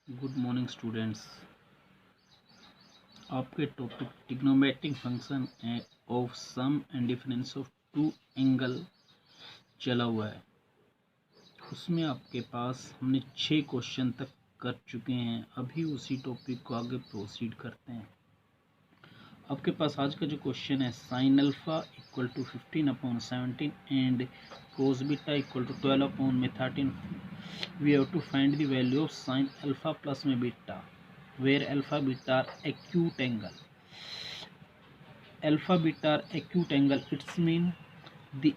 Good morning students. आपके topic trigonometric function of sum and difference of two angle चला हुआ है। उसमें आपके पास हमने 6 क्वेश्चन तक कर चुके हैं। अभी उसी टॉपिक को आगे प्रोसीड करते हैं। आपके पास आज का जो क्वेश्चन है, sine alpha equal to 15/17 and cos beta equal to 12/13। We have to find the value of sine alpha plus में beta where alpha beta are acute angle. Alpha beta are acute angle, the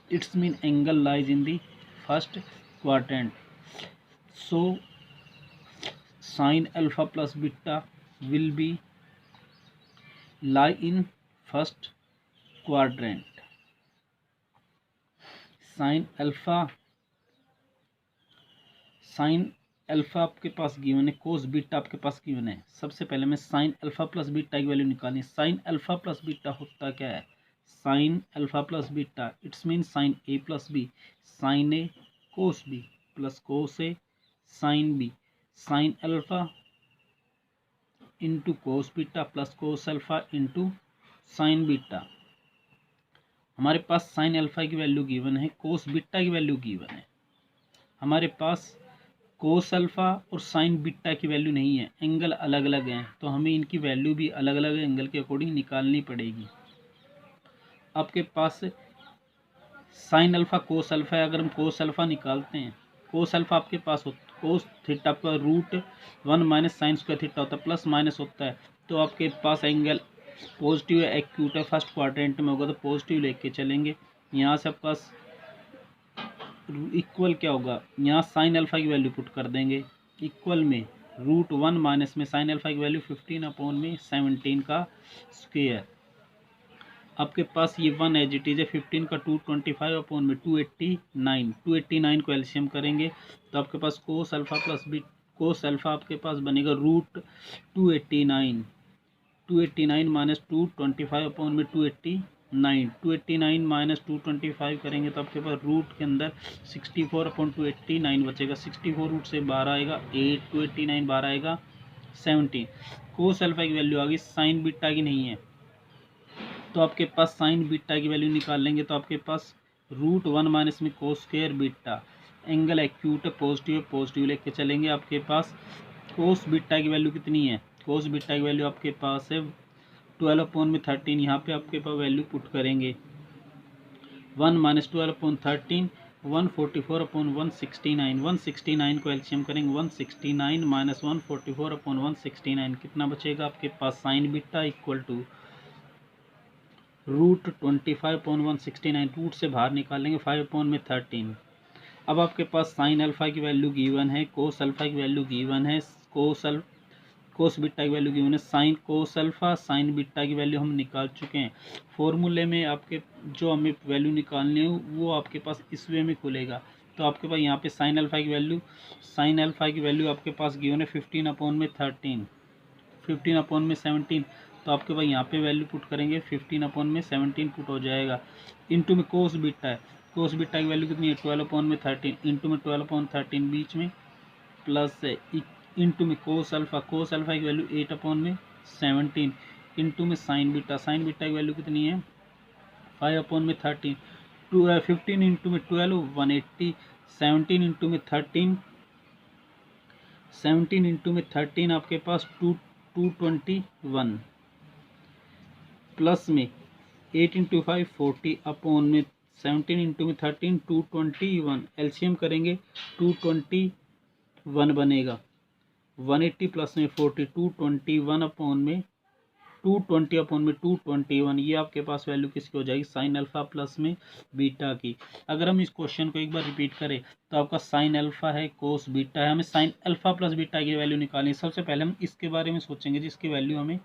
its mean angle lies in the first quadrant. So sin alpha plus beta will be lie in first quadrant. Sine alpha आपके पास given है, cos beta आपके पास given है। सबसे पहले मैं sine alpha plus beta की value निकालनी। Sine alpha plus beta होता क्या है? Sine alpha plus beta it's mean sine A plus B, sine A cos B plus cos A sine B, sine alpha into cos beta plus cos alpha into sine beta. हमारे पास sine alpha की value given है, cos beta की value given है। हमारे पास cos alpha और sine beta की वैल्यू नहीं है, एंगल अलग अलग हैं, तो हमें इनकी वैल्यू भी अलग अलग एंगल के अकॉर्डिंग निकालनी पड़ेगी। आपके पास साइन अल्फा कोस अल्फा है। अगर हम कोस अल्फा निकालते हैं, कोस अल्फा आपके पास कोस थीटा का √1 माइनस साइन स्क्वायर थीटा होता है, प्लस माइनस होता है, तो आपके पास एंगल पॉजिटिव है, एक्यूट है, फर्स्ट क्वाड्रेंट में होगा तो पॉजिटिव लेके चलेंगे। यहाँ से आपके पास इक्वल क्या होगा, यहाँ साइन अल्फा की वैल्यू पुट कर देंगे, इक्वल में √1 माइनस में साइन अल्फा की वैल्यू 15/17 का स्क्वायर। आपके पास ये 1 एज इट इज है, 15 का 225/289 को एलसीएम करेंगे तो आपके पास cos alpha plus B, cos alpha आपके पास बनेगा √289 माइनस 225/289, 289 माइनस 225 करेंगे तो आपके पास रूट के अंदर 64/289 बचेगा। 64 रूट से 12 आएगा 8, 289 12 आएगा 17। कोस अल्फा की वैल्यू आ गई, साइन बीटा की नहीं है, तो आपके पास साइन बीटा की वैल्यू निकाल लेंगे तो आपके पास √1 माइनस में cos square beta, angle acute है, पॉजिटिव लेके चलेंगे। आपके पास कोस बीटा की वैल्यू कितनी है? कोस बीटा की वैल्यू आपके पास है 12/13। यहाँ पे आपके पास वैल्यू पुट करेंगे 1 माइनस 12/13 144/169, 169 को एलसीएम करेंगे, 169 माइनस 144/169 कितना बचेगा आपके पास? Sine beta equal to √25/169, root से बाहर निकालेंगे 5/13। अब आपके पास साइन अल्फा की वैल्यू गिवन है, कोस अल्फा की वैल्यू गिवन है, कोस बीटा की वैल्यू गिवन है, sine cos alpha sine beta की वैल्यू हम निकाल चुके हैं। फॉर्मूले में आपके जो हमें वैल्यू निकालनी है वो आपके पास इस वे में खुलेगा। तो आपके पास यहाँ पे साइन अल्फा की वैल्यू आपके पास गिवन है 15/13, 15/17, तो आपके पास यहाँ पे वैल्यू पुट करेंगे 15/17 पुट हो जाएगा। इंटू में कोस बीटा है, कोस बीटा की वैल्यू कितनी है? 12/13, इंटू में 12/13 बीच में प्लस है, इंटू में कोस अल्फा की वैल्यू 8/17, इंटू में साइन बीटा की वैल्यू कितनी है? 5/13, 15 इंटू में 12 180, 17 इंटू में 13 आपके पास 221 प्लस में 8 इंटू 5 40 अपॉन में 17 इंटू में 13 221, एलसीएम करेंगे 221 बनेगा, 180 प्लस में 40 221 अपॉन में 221, ये आपके पास वैल्यू किसकी हो जाएगी? साइन अल्फा प्लस में बीटा की। अगर हम इस क्वेश्चन को एक बार रिपीट करें तो आपका साइन अल्फा है, कोस बीटा है, हमें साइन अल्फा प्लस बीटा की वैल्यू निकालनी है। सबसे पहले हम इसके बारे में सोचेंगे जिसकी वैल्यू हमें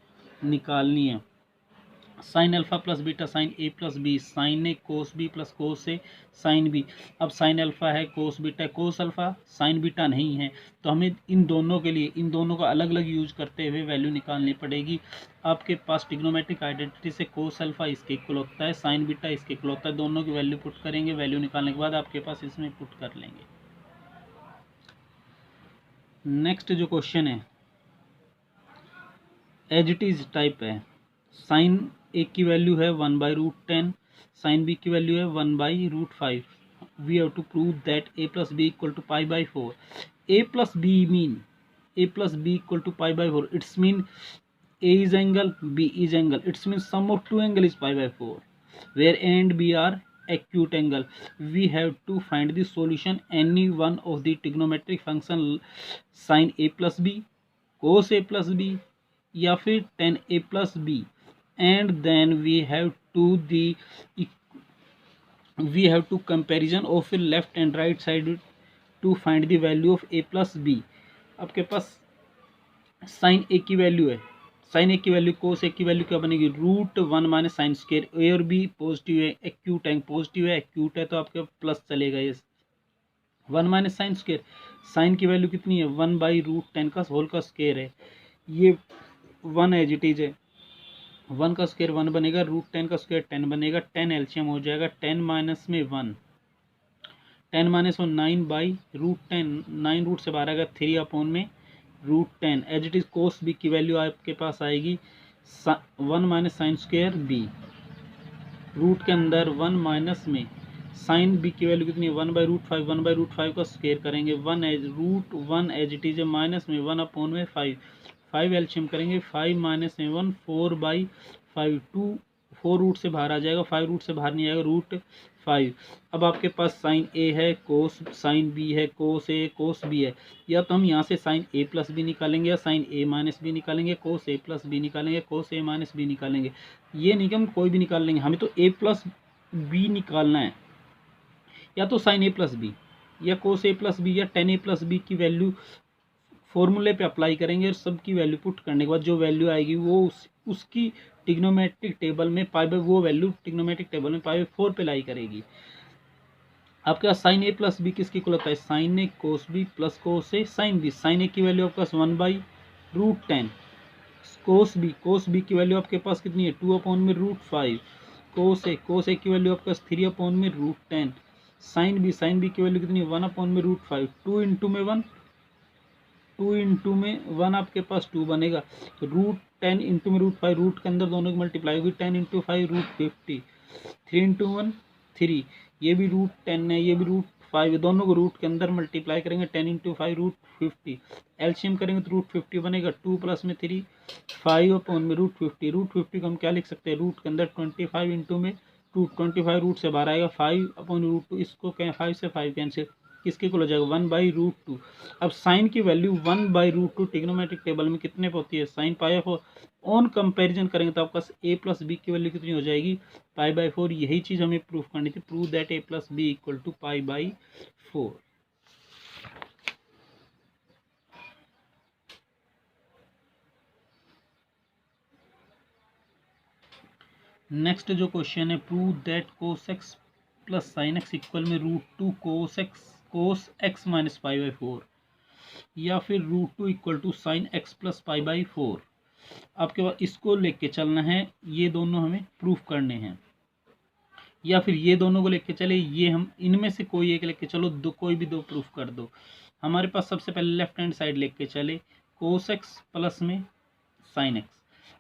निकालनी है। Sine alpha plus beta sine A plus B, sine A cos B plus cos A sine B. अब साइन अल्फा है, cos beta, cos alpha sine beta नहीं है, तो हमें इन दोनों के लिए इन दोनों का अलग अलग यूज करते हुए वैल्यू निकालनी पड़ेगी। आपके पास ट्रिग्नोमेट्रिक आइडेंटिटी से कोस अल्फा इसके इक्वल होता है, साइन बीटा इसके इक्वल होता है, दोनों की वैल्यू पुट करेंगे, वैल्यू निकालने के बाद आपके पास इसमें पुट कर लेंगे। नेक्स्ट जो क्वेश्चन है एज इट इज टाइप है। साइन ए की वैल्यू है 1/√10, साइन बी की वैल्यू है 1/√5। We have to prove that a plus B equal to π/4। a plus B mean a plus b equal to π/4. It's mean a is angle, b is angle. It's mean sum of two angle is π/4, where a and b are acute angle. We have to find the solution any one of the trigonometric function sin a plus b, cos a plus b या फिर tan a plus b, and then we have to comparison of left and right side to find the value of a plus b. आपके पास sign ए की value है, sign ए की value कोस ए की value क्या बनेगी √1 माइनस साइन स्क्वायर। ए और B positive है, एक्यूट है, पॉजिटिव है एक्यूट है तो आपके प्लस चलेगा। ये 1 माइनस साइन स्क्वायर, साइन की वैल्यू कितनी है 1/√10 का होल का स्क्वायर है। ये 1 एज इट इज है, 1 का स्क्वायर 1 बनेगा, √10 का स्क्वायर 10 बनेगा, 10 एलसीएम हो जाएगा, 10 माइनस में 1, 10 माइनस 1 9/√10, 9 रूट से बाहर आएगा 3 में √10। As it is cos B की वैल्यू आपके पास आएगी 1 minus sine square B, root के अंदर 1 माइनस में साइन बी की वैल्यू कितनी है 1/√5, 1/√5 का स्क्वायर करेंगे 1 एज इट इज है, माइनस में 1/5, 5 एलसीएम करेंगे, 5 माइनस में 1 4/5, 4 रूट से बाहर आ जाएगा, 5 रूट से बाहर नहीं आएगा √5। अब आपके पास साइन ए है, कोस साइन बी है, कोस ए कोस बी है, या तो हम यहाँ से साइन ए प्लस बी निकालेंगे या साइन ए माइनस बी निकालेंगे, कोस ए प्लस बी निकालेंगे, कोस ए माइनस बी निकालेंगे। ये नहीं कि हम कोई भी निकाल लेंगे, हमें तो ए प्लस बी निकालना है, या तो साइन ए प्लस बी या कोस ए प्लस बी या टेन ए प्लस बी की वैल्यू फॉर्मूले पे अप्लाई करेंगे और सबकी वैल्यू पुट करने के बाद जो वैल्यू आएगी वो उसकी टिग्नोमेट्रिक टेबल में वो वैल्यू टिग्नोमेट्रिक टेबल में π/4 पे लाई करेगी। आपके पास साइन ए प्लस बी किसकी इक्वल होता है sign A cos B plus cos A sine B. Sine ए की वैल्यू आपके पास 1/√10, कोस बी की वैल्यू आपके पास कितनी है 2/√5, कोस ए की वैल्यू आपके पास 3/√10, साइन बी की वैल्यू कितनी है 1/√5, 2 इंटू में 1, 2 इंटू में 1 आपके पास 2 बनेगा, √10 इंटू में √5, रूट के अंदर दोनों की मल्टीप्लाई होगी, 10 इंटू 5 √50, 3 इंटू 1 3, ये भी √10 है, ये भी √5, दोनों को रूट के अंदर मल्टीप्लाई करेंगे, 10 इंटू 5 √50, एलसीएम करेंगे तो √50 बनेगा, 2 प्लस में 3 5/में √50 को हम क्या लिख सकते हैं रूट के अंदर 25 इंटू में 2, 25 रूट से बाहर आएगा 5/√2, इसको कहें 5 से 5 कैंसिल, किसके इक्वल हो जाएगा 1/√2। अब साइन की वैल्यू 1/√2 टिग्नोमेट्रिक टेबल में कितने पे होती है साइन π/4, ऑन कंपैरिजन करेंगे तो आपका a प्लस बी की वैल्यू कितनी हो जाएगी π/4। यही चीज़ हमें प्रूफ करनी थी, prove that a plus B equal to π/4। Next जो क्वेश्चन है prove that cos x plus sine x equal में √2 cos x माइनस π/4, या फिर √2 equal to sine x plus π/4। आपके पास इसको लेके चलना है, ये दोनों हमें प्रूफ करने हैं, या फिर ये दोनों को लेके चले, ये हम इनमें से कोई एक लेके चलो, कोई भी दो प्रूफ कर दो। हमारे पास सबसे पहले लेफ्ट हैंड साइड लेके चले cos x प्लस में साइन x।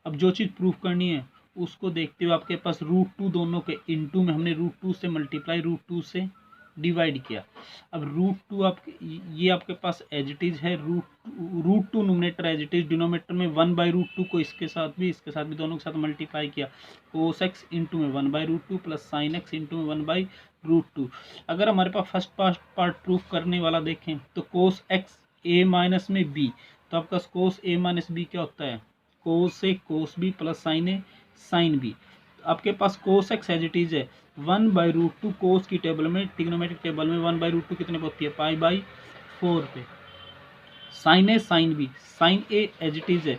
अब जो चीज़ प्रूफ करनी है उसको देखते हुए आपके पास √2 दोनों के इनटू में हमने √2 से मल्टीप्लाई √2 से डिवाइड किया। अब √2 आपके ये आपके पास एज इट इज है, √2 nominator as it is, denominator में 1/√2 को इसके साथ भी दोनों के साथ मल्टीप्लाई किया, cos x इंटू में 1/√2 प्लस साइन x इंटू में 1/√2। अगर हमारे पास फर्स्ट पार्ट प्रूफ करने वाला देखें तो cos x a माइनस में b, तो आपका cos a माइनस b क्या होता है cos b plus sine a sign b। आपके पास cos x as it is है 1/√2, कोस की टेबल में टिग्नोमेट्रिक टेबल में 1/√2 कितने पे होती है π/4 पे। Sine A sine B, sine A as it is है,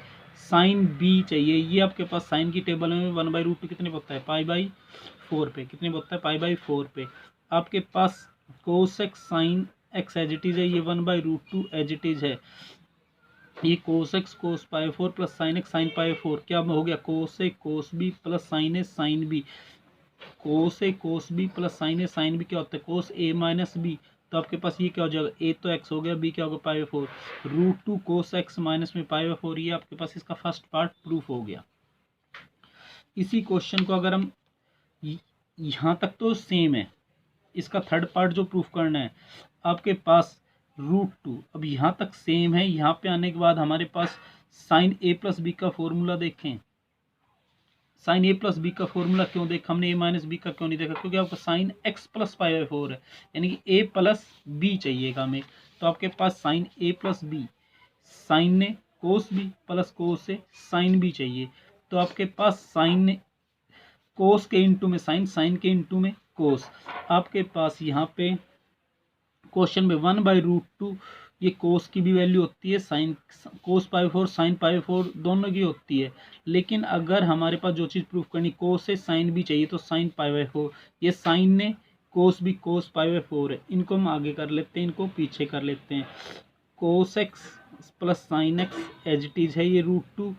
साइन बी चाहिए, ये आपके पास साइन की टेबल में 1/√2 कितने पे होता है π/4 पे, कितने पे होता है π/4 पे। आपके पास cos x sine x as it is है, ये 1/√2 एज इट इज है, ये cos x cos π/4 plus sine x sine π/4 क्या हो गया cos a cos b plus sine a sign b, cos a cos b plus sine a sign b क्या होता है cos a माइनस b, तो आपके पास ये क्या हो जाएगा, ए तो एक्स हो गया, बी क्या होगा π/4 √2 cos x माइनस में π/4, ये आपके पास इसका फर्स्ट पार्ट प्रूफ हो गया। इसी क्वेश्चन को अगर हम यहाँ तक तो सेम है, इसका थर्ड पार्ट जो प्रूफ करना है आपके पास √2, अब यहाँ तक सेम है। यहाँ पे आने के बाद हमारे पास साइन ए प्लस बी का फॉर्मूला देखें। साइन ए प्लस बी का फॉर्मूला क्यों देखा हमने, ए माइनस बी का क्यों नहीं देखा, क्योंकि आपका साइन एक्स प्लस π/4 है, यानी कि ए प्लस बी चाहिएगा हमें। तो आपके पास sign A plus B, sign ने कोस बी प्लस कोस से साइन बी चाहिए। तो आपके पास साइन ने कोस के इंटू में साइन, साइन के इंटू में कोस। आपके पास यहाँ पे क्वेश्चन में 1/√2, ये कोस की भी वैल्यू होती है, साइन कोस π/4 साइन π/4 दोनों की होती है। लेकिन अगर हमारे पास जो चीज़ प्रूफ करनी कोस से साइन भी चाहिए तो साइन π/4, ये साइन ने कोस भी कोस π/4 है, इनको हम आगे कर लेते हैं, इनको पीछे कर लेते हैं। Cos x plus sine x as it is है, ये √2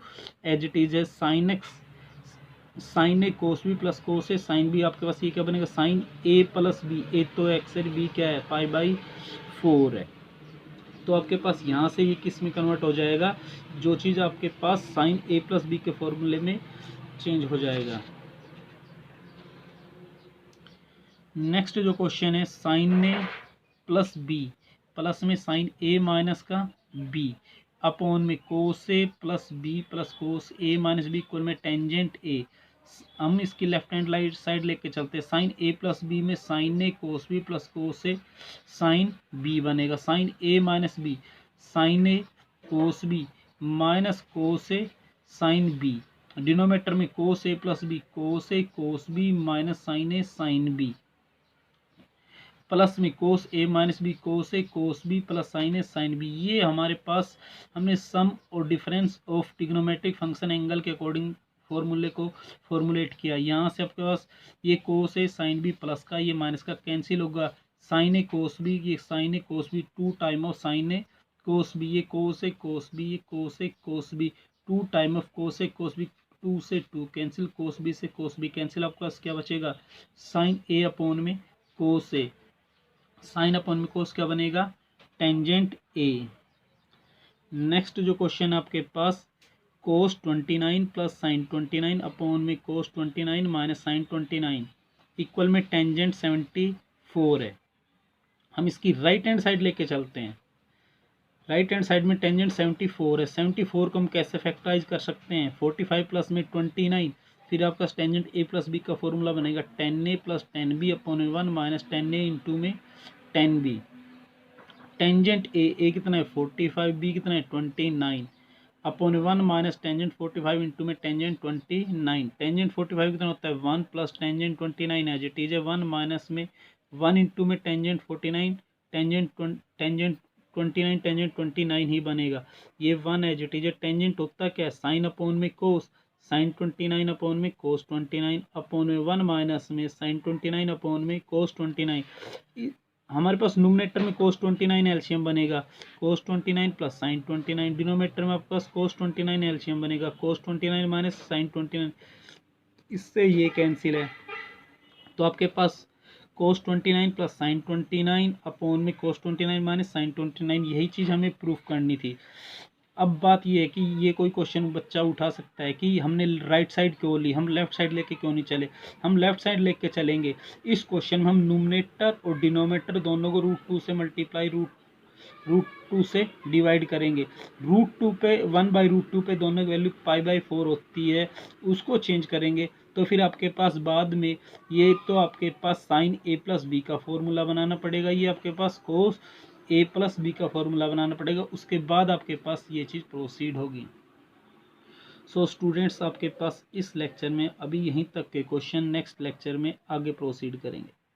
एज इट इज है, sine x sine A cos B plus cos A sine B. आपके पास ये क्या बनेगा, sine A plus B, A तो एक्स है, बी क्या है π/4 है। तो आपके पास यहाँ से ये किस में कन्वर्ट हो जाएगा, जो चीज़ आपके पास साइन ए प्लस बी के फॉर्मूले में चेंज हो जाएगा। नेक्स्ट जो क्वेश्चन है, sign A plus B plus में साइन ए माइनस का बी अपॉन में कोस ए प्लस बी प्लस कोस ए माइनस बी इक्वल में टेंजेंट ए। हम इसकी लेफ्ट हैंड साइड लेके चलते हैं। साइन ए प्लस बी में sign A cos B plus cos A sine B बनेगा। Sine A minus B, sine A cos B minus cos A sine B. Denominator में कोस ए plus B, cos A cos B minus sign A sine B, plus में कोस ए minus B, cos A cos B plus sign A sine B. ये हमारे पास हमने सम और difference of trigonometric function angle के according फॉर्मूले को formulate किया। यहाँ से आपके पास ये cos A sine B plus का ये माइनस का कैंसिल होगा। साइन ए कोस बी, ये sign A cos B 2 time of sine A cos B, ये कोस ए कोस बी, ये cos A cos B 2 time of cos A cos B, 2 से 2 cancel, कोस B से कोस B cancel. आपके पास क्या बचेगा, sign ए upon में कोस A, sine upon में कोस क्या बनेगा, टेंजेंट ए। नेक्स्ट जो क्वेश्चन आपके पास कोस 29 प्लस साइन 29 अपॉन में कोस 29 माइनस साइन 29 इक्वल में टेंजेंट 74 है। हम इसकी राइट हैंड साइड लेके चलते हैं। राइट हैंड साइड में टेंजेंट 74 है। 74 को हम कैसे फैक्टराइज कर सकते हैं, 45 प्लस में 29, फिर आपका टेंजेंट ए प्लस बी का फॉर्मूला बनेगा 10a प्लस 10b अपॉन में 1 माइनस 10a इंटू में 10b। टेंजेंट ए कितना है 45, बी कितना है 29 अपॉन 1 माइनस टेंजेंट 45 इंटू में टेंजेंट 29। टेंजेंट 45 कितना होता है 1 plus tangent 29 as it is है 1 माइनस में 1 इंटू में टेंजेंट 49, टेंजेंट 29 टेंजेंट 29 ही बनेगा, ये 1 एज इट इज है। टेंजेंट होता क्या है साइन अपॉन में कोस, साइन 29 अपॉन में कोस 29 अपॉन में 1 माइनस में साइन 29 अपॉन में कोस 29। हमारे पास न्यूमरेटर में कोस 29 एलसीएम बनेगा, कोस 29 प्लस साइन 29। डिनोमिनेटर में आपके पास कोस 29 एलसीएम बनेगा, कोस 29 माइनस साइन 29, इससे ये कैंसिल है। तो आपके पास कोस 29 प्लस साइन 29 अपॉन में कोस 29 माइनस साइन 29, यही चीज़ हमें प्रूफ करनी थी। अब बात ये है कि ये कोई क्वेश्चन बच्चा उठा सकता है कि हमने राइट साइड क्यों ली, हम लेफ्ट साइड लेके क्यों नहीं चले। हम लेफ्ट साइड लेके चलेंगे। इस क्वेश्चन में हम न्यूमरेटर और डिनोमिनेटर दोनों को √2 से मल्टीप्लाई √2 से डिवाइड करेंगे। √2 पे 1/√2 पे दोनों की वैल्यू π/4 होती है, उसको चेंज करेंगे। तो फिर आपके पास बाद में ये तो आपके पास साइन ए प्लस बी का फॉर्मूला बनाना पड़ेगा, ये आपके पास कोस ए प्लस बी का फॉर्मूला बनाना पड़ेगा, उसके बाद आपके पास ये चीज़ प्रोसीड होगी। सो स्टूडेंट्स, आपके पास इस लेक्चर में अभी यहीं तक के क्वेश्चन, नेक्स्ट लेक्चर में आगे प्रोसीड करेंगे।